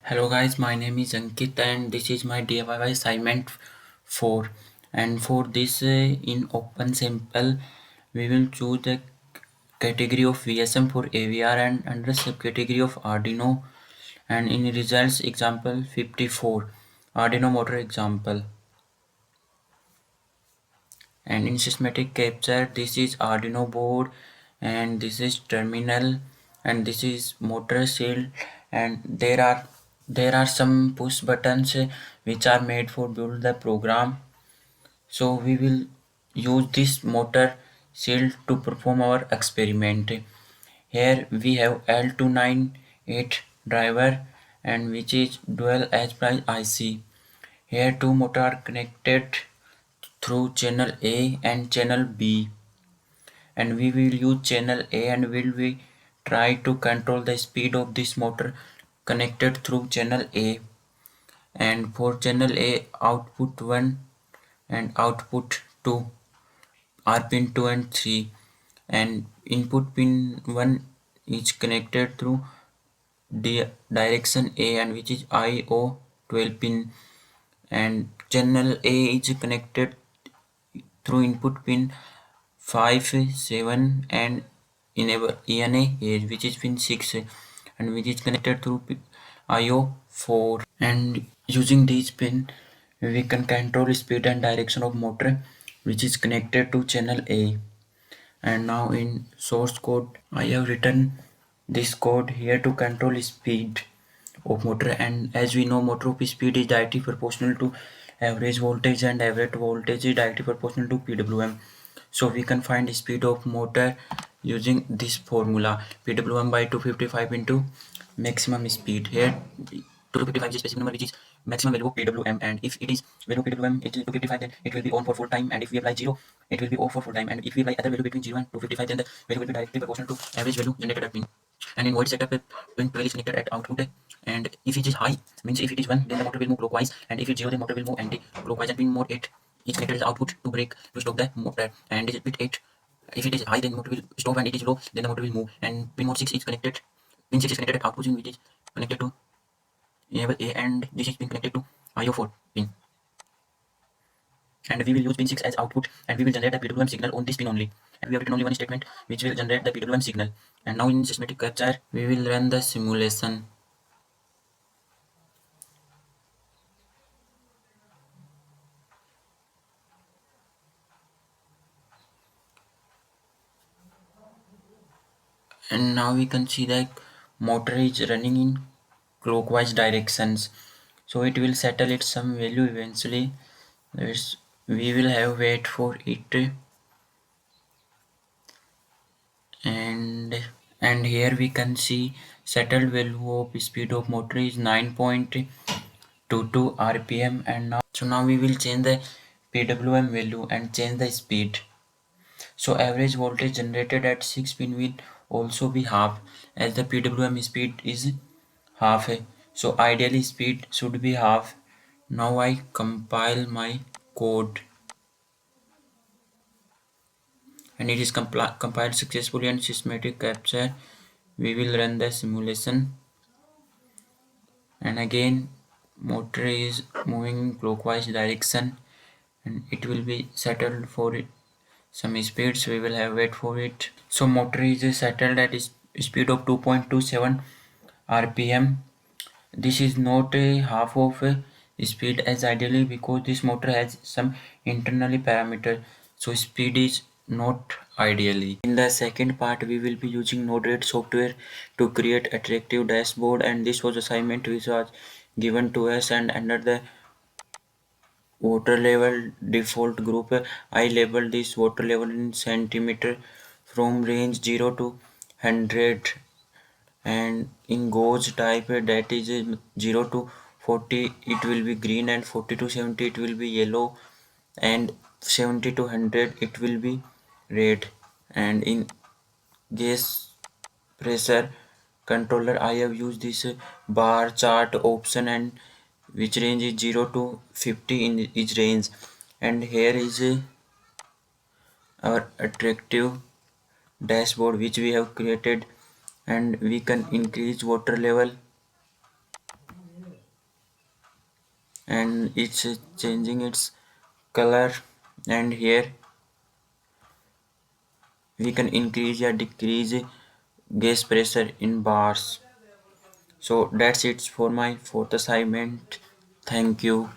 Hello guys, my name is Ankit and this is my DIY assignment 4. And for this in open sample we will choose the category of VSM for AVR and under subcategory of Arduino, and in results example 54 Arduino motor example. And in systematic capture this is Arduino board and this is terminal and this is motor shield, and there are some push buttons which are made for build the program. So we will use this motor shield to perform our experiment. Here we have L298 driver and which is dual H price IC. Here two motors are connected through channel A and channel B, and we will use channel A and will we try to control the speed of this motor connected through channel A. And for channel A output 1 and output 2 are pin 2 and 3, and input pin 1 is connected through direction A and which is IO 12 pin, and channel A is connected through input pin 5, 7 and enable ENA which is pin 6 and which is connected through IO 4, and using these pin we can control speed and direction of motor which is connected to channel A. And now in source code I have written this code here to control speed of motor, and as we know motor of speed is directly proportional to average voltage and average voltage is directly proportional to PWM. So we can find the speed of motor using this formula PWM by 255 into maximum speed. Here 255 is a specific number which is maximum value of PWM, and if it is value of PWM it is 255 then it will be on for full time, and if we apply 0 it will be off for full time, and if we apply other value between 0 and 255 then the value will be directly proportional to average value generated at pin. And in void setup pin 12 is connected at output, and if it is high means if it is 1 then the motor will move clockwise, and if it is 0 then motor will move anti-clockwise, and pin mode 8 is connected as output to break to stop the motor, and this is bit 8 if it is high then motor will stop, and it is low then the motor will move, and pin mode 6 is connected, pin 6 is connected at output which is connected to enable A, and this is pin connected to IO4 pin, and we will use pin 6 as output and we will generate the PWM signal on this pin only, and we have written only one statement which will generate the PWM signal. And now in systematic capture we will run the simulation. And now we can see that motor is running in clockwise directions, so it will settle at some value eventually. We will have wait for it, and here we can see settled value of speed of motor is 9.22 rpm. And now we will change the PWM value and change the speed. So average voltage generated at 6 pin will also be half, as the PWM speed is half. So ideally speed should be half. Now I compile my code and it is compiled successfully, and systematic capture we will run the simulation, and again motor is moving in clockwise direction and it will be settled for it. Some speeds we will have wait for it. So motor is settled at speed of 2.27 rpm. This is not a half of a speed as ideally because this motor has some internally parameter, so speed is not ideally. In the second part we will be using Node-RED software to create attractive dashboard, and this was assignment which was given to us, and under the water level default group I labeled this water level in centimeter from range 0 to 100, and in gauge type that is 0 to 40 it will be green, and 40 to 70 it will be yellow, and 70 to 100 it will be red. And in gas pressure controller I have used this bar chart option, and which range is 0 to 50 in each range, and here is our attractive dashboard which we have created, and we can increase water level and it's changing its color. And here we can increase or decrease gas pressure in bars. So that's it for my fourth assignment. Thank you.